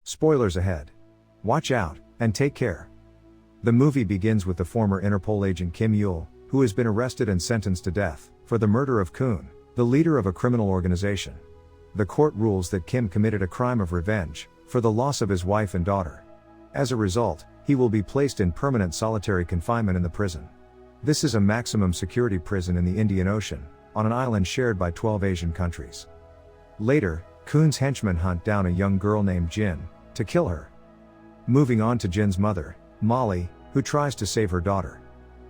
Spoilers ahead. Watch out, and take care. The movie begins with the former Interpol agent Kim Yul, who has been arrested and sentenced to death, for the murder of Koon, the leader of a criminal organization. The court rules that Kim committed a crime of revenge, for the loss of his wife and daughter. As a result, he will be placed in permanent solitary confinement in the prison. This is a maximum security prison in the Indian Ocean, on an island shared by 12 Asian countries. Later, Koon's henchmen hunt down a young girl named Jin, to kill her. Moving on to Jin's mother, Molly, who tries to save her daughter.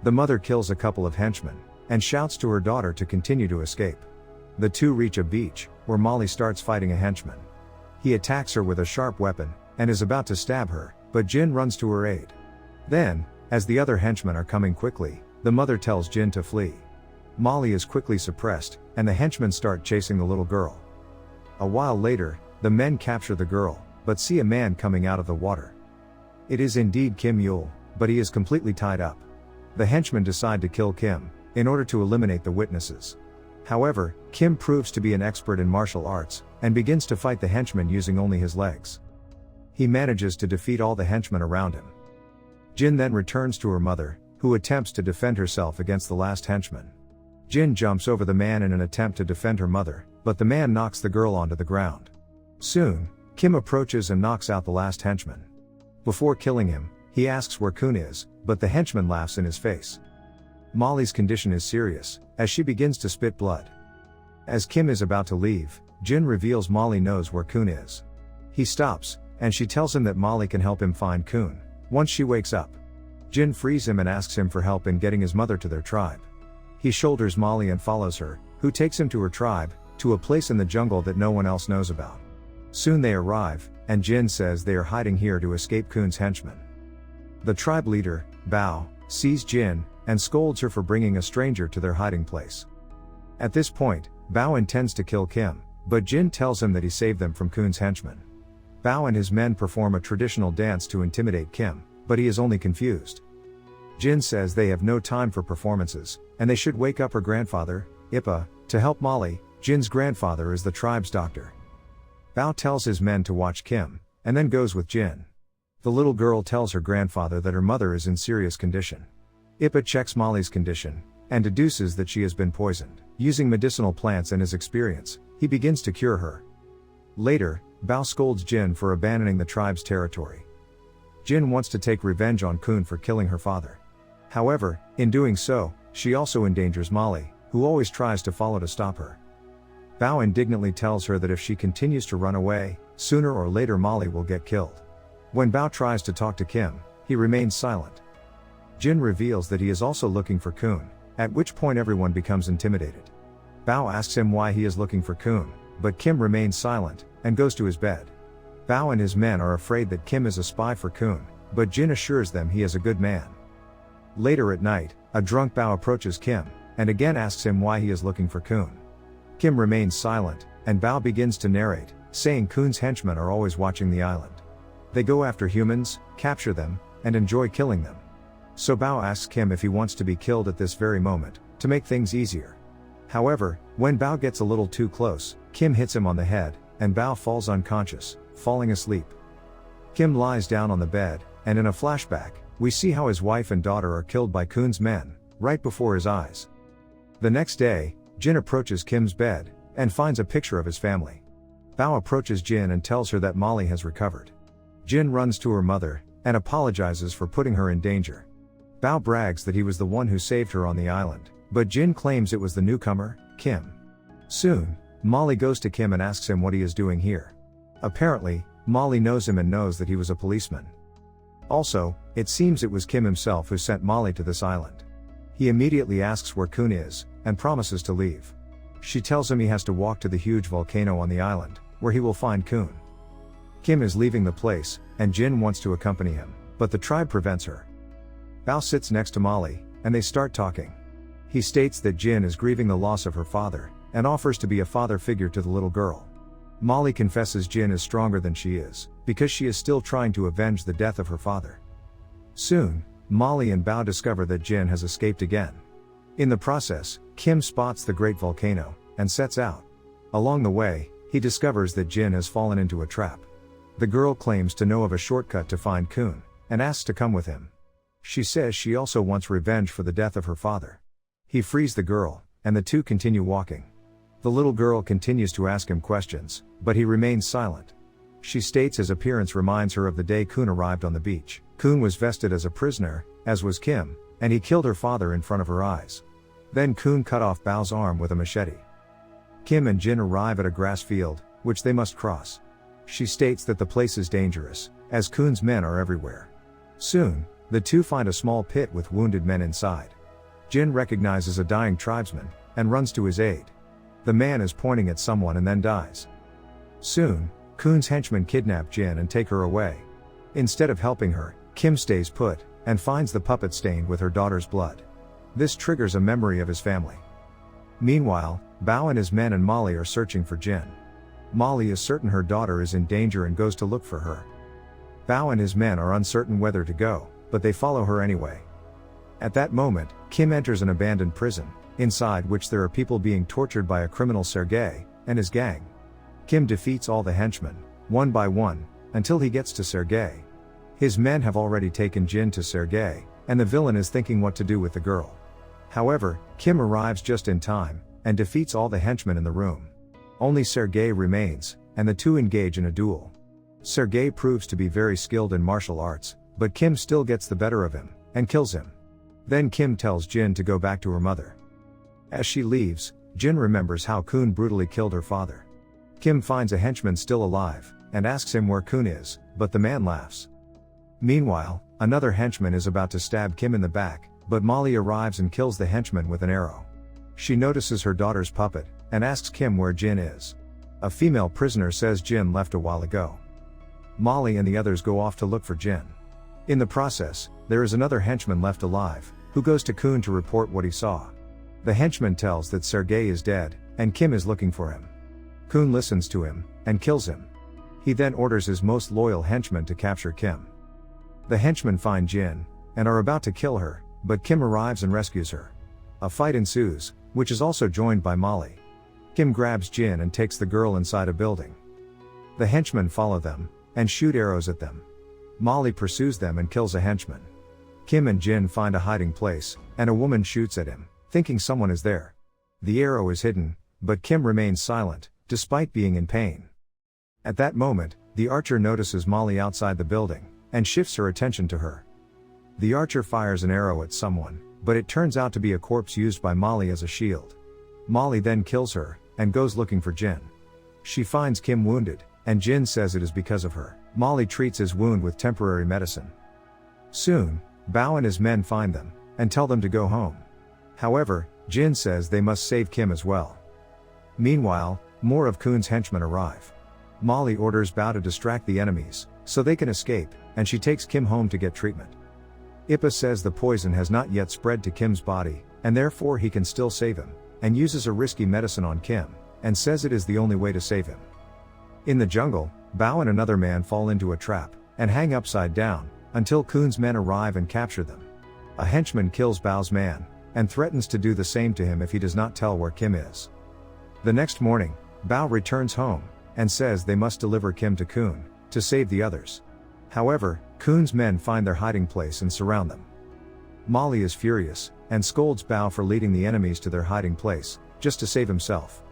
The mother kills a couple of henchmen, and shouts to her daughter to continue to escape. The two reach a beach, where Molly starts fighting a henchman. He attacks her with a sharp weapon, and is about to stab her, but Jin runs to her aid. Then, as the other henchmen are coming quickly, the mother tells Jin to flee. Molly is quickly suppressed, and the henchmen start chasing the little girl. A while later, the men capture the girl, but see a man coming out of the water. It is indeed Kim Yul, but he is completely tied up. The henchmen decide to kill Kim, in order to eliminate the witnesses. However, Kim proves to be an expert in martial arts, and begins to fight the henchmen using only his legs. He manages to defeat all the henchmen around him. Jin then returns to her mother, who attempts to defend herself against the last henchman. Jin jumps over the man in an attempt to defend her mother, but the man knocks the girl onto the ground. Soon, Kim approaches and knocks out the last henchman. Before killing him, he asks where Koon is, but the henchman laughs in his face. Molly's condition is serious, as she begins to spit blood. As Kim is about to leave, Jin reveals Molly knows where Koon is. He stops, and she tells him that Molly can help him find Koon, once she wakes up. Jin frees him and asks him for help in getting his mother to their tribe. He shoulders Molly and follows her, who takes him to her tribe, to a place in the jungle that no one else knows about. Soon they arrive, and Jin says they are hiding here to escape Koon's henchmen. The tribe leader, Bao, sees Jin, and scolds her for bringing a stranger to their hiding place. At this point, Bao intends to kill Kim, but Jin tells him that he saved them from Koon's henchmen. Bao and his men perform a traditional dance to intimidate Kim, but he is only confused. Jin says they have no time for performances, and they should wake up her grandfather, Ippa, to help Molly. Jin's grandfather is the tribe's doctor. Bao tells his men to watch Kim, and then goes with Jin. The little girl tells her grandfather that her mother is in serious condition. Ippa checks Molly's condition, and deduces that she has been poisoned. Using medicinal plants and his experience, he begins to cure her. Later, Bao scolds Jin for abandoning the tribe's territory. Jin wants to take revenge on Koon for killing her father. However, in doing so, she also endangers Molly, who always tries to follow to stop her. Bao indignantly tells her that if she continues to run away, sooner or later Molly will get killed. When Bao tries to talk to Kim, he remains silent. Jin reveals that he is also looking for Koon, at which point everyone becomes intimidated. Bao asks him why he is looking for Koon, but Kim remains silent, and goes to his bed. Bao and his men are afraid that Kim is a spy for Koon, but Jin assures them he is a good man. Later at night, a drunk Bao approaches Kim, and again asks him why he is looking for Koon. Kim remains silent, and Bao begins to narrate, saying Koon's henchmen are always watching the island. They go after humans, capture them, and enjoy killing them. So Bao asks Kim if he wants to be killed at this very moment, to make things easier. However, when Bao gets a little too close, Kim hits him on the head, and Bao falls unconscious, falling asleep. Kim lies down on the bed, and in a flashback, we see how his wife and daughter are killed by Koon's men, right before his eyes. The next day, Jin approaches Kim's bed, and finds a picture of his family. Bao approaches Jin and tells her that Molly has recovered. Jin runs to her mother, and apologizes for putting her in danger. Bao brags that he was the one who saved her on the island, but Jin claims it was the newcomer, Kim. Soon, Molly goes to Kim and asks him what he is doing here. Apparently, Molly knows him and knows that he was a policeman. Also, it seems it was Kim himself who sent Molly to this island. He immediately asks where Koon is, and promises to leave. She tells him he has to walk to the huge volcano on the island, where he will find Koon. Kim is leaving the place, and Jin wants to accompany him, but the tribe prevents her. Bao sits next to Molly, and they start talking. He states that Jin is grieving the loss of her father, and offers to be a father figure to the little girl. Molly confesses Jin is stronger than she is, because she is still trying to avenge the death of her father. Soon, Molly and Bao discover that Jin has escaped again. In the process, Kim spots the great volcano, and sets out. Along the way, he discovers that Jin has fallen into a trap. The girl claims to know of a shortcut to find Kun, and asks to come with him. She says she also wants revenge for the death of her father. He frees the girl, and the two continue walking. The little girl continues to ask him questions, but he remains silent. She states his appearance reminds her of the day Kun arrived on the beach. Kun was vested as a prisoner, as was Kim, and he killed her father in front of her eyes. Then Kun cut off Bao's arm with a machete. Kim and Jin arrive at a grass field, which they must cross. She states that the place is dangerous, as Kun's men are everywhere. Soon, the two find a small pit with wounded men inside. Jin recognizes a dying tribesman, and runs to his aid. The man is pointing at someone and then dies. Soon, Kun's henchmen kidnap Jin and take her away. Instead of helping her, Kim stays put, and finds the puppet stained with her daughter's blood. This triggers a memory of his family. Meanwhile, Bao and his men and Molly are searching for Jin. Molly is certain her daughter is in danger and goes to look for her. Bao and his men are uncertain whether to go, but they follow her anyway. At that moment, Kim enters an abandoned prison, inside which there are people being tortured by a criminal Sergei, and his gang. Kim defeats all the henchmen, one by one, until he gets to Sergei. His men have already taken Jin to Sergei, and the villain is thinking what to do with the girl. However, Kim arrives just in time, and defeats all the henchmen in the room. Only Sergei remains, and the two engage in a duel. Sergei proves to be very skilled in martial arts, but Kim still gets the better of him, and kills him. Then Kim tells Jin to go back to her mother. As she leaves, Jin remembers how Kun brutally killed her father. Kim finds a henchman still alive, and asks him where Kun is, but the man laughs. Meanwhile, another henchman is about to stab Kim in the back, but Molly arrives and kills the henchman with an arrow. She notices her daughter's puppet, and asks Kim where Jin is. A female prisoner says Jin left a while ago. Molly and the others go off to look for Jin. In the process, there is another henchman left alive, who goes to Kun to report what he saw. The henchman tells that Sergei is dead, and Kim is looking for him. Kun listens to him, and kills him. He then orders his most loyal henchman to capture Kim. The henchmen find Jin, and are about to kill her, but Kim arrives and rescues her. A fight ensues, which is also joined by Molly. Kim grabs Jin and takes the girl inside a building. The henchmen follow them, and shoot arrows at them. Molly pursues them and kills a henchman. Kim and Jin find a hiding place, and a woman shoots at him, thinking someone is there. The arrow is hidden, but Kim remains silent, despite being in pain. At that moment, the archer notices Molly outside the building, and shifts her attention to her. The archer fires an arrow at someone, but it turns out to be a corpse used by Molly as a shield. Molly then kills her, and goes looking for Jin. She finds Kim wounded, and Jin says it is because of her. Molly treats his wound with temporary medicine. Soon, Bao and his men find them, and tell them to go home. However, Jin says they must save Kim as well. Meanwhile, more of Kun's henchmen arrive. Molly orders Bao to distract the enemies, so they can escape, and she takes Kim home to get treatment. Ippa says the poison has not yet spread to Kim's body, and therefore he can still save him, and uses a risky medicine on Kim, and says it is the only way to save him. In the jungle, Bao and another man fall into a trap, and hang upside down, until Kun's men arrive and capture them. A henchman kills Bao's man, and threatens to do the same to him if he does not tell where Kim is. The next morning, Bao returns home, and says they must deliver Kim to Kun, to save the others. However, Kun's men find their hiding place and surround them. Molly is furious, and scolds Bao for leading the enemies to their hiding place, just to save himself.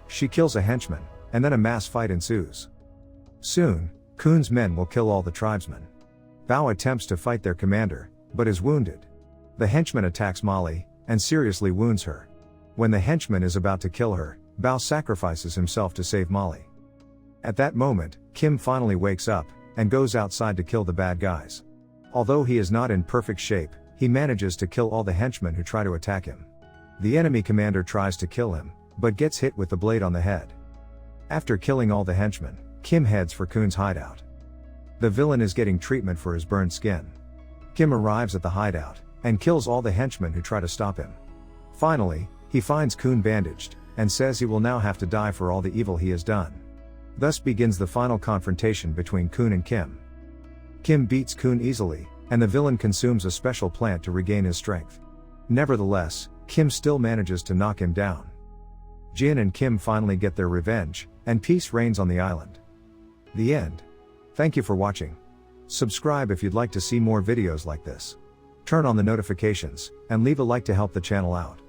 She kills a henchman, and then a mass fight ensues. Soon, Kun's men will kill all the tribesmen. Bao attempts to fight their commander, but is wounded. The henchman attacks Molly, and seriously wounds her. When the henchman is about to kill her, Bao sacrifices himself to save Molly. At that moment, Kim finally wakes up, and goes outside to kill the bad guys. Although he is not in perfect shape, he manages to kill all the henchmen who try to attack him. The enemy commander tries to kill him, but gets hit with the blade on the head. After killing all the henchmen, Kim heads for Kun's hideout. The villain is getting treatment for his burned skin. Kim arrives at the hideout, and kills all the henchmen who try to stop him. Finally, he finds Kun bandaged, and says he will now have to die for all the evil he has done. Thus begins the final confrontation between Kun and Kim. Kim beats Kun easily, and the villain consumes a special plant to regain his strength. Nevertheless, Kim still manages to knock him down. Jin and Kim finally get their revenge, and peace reigns on the island. The end. Thank you for watching. Subscribe if you'd like to see more videos like this. Turn on the notifications, and leave a like to help the channel out.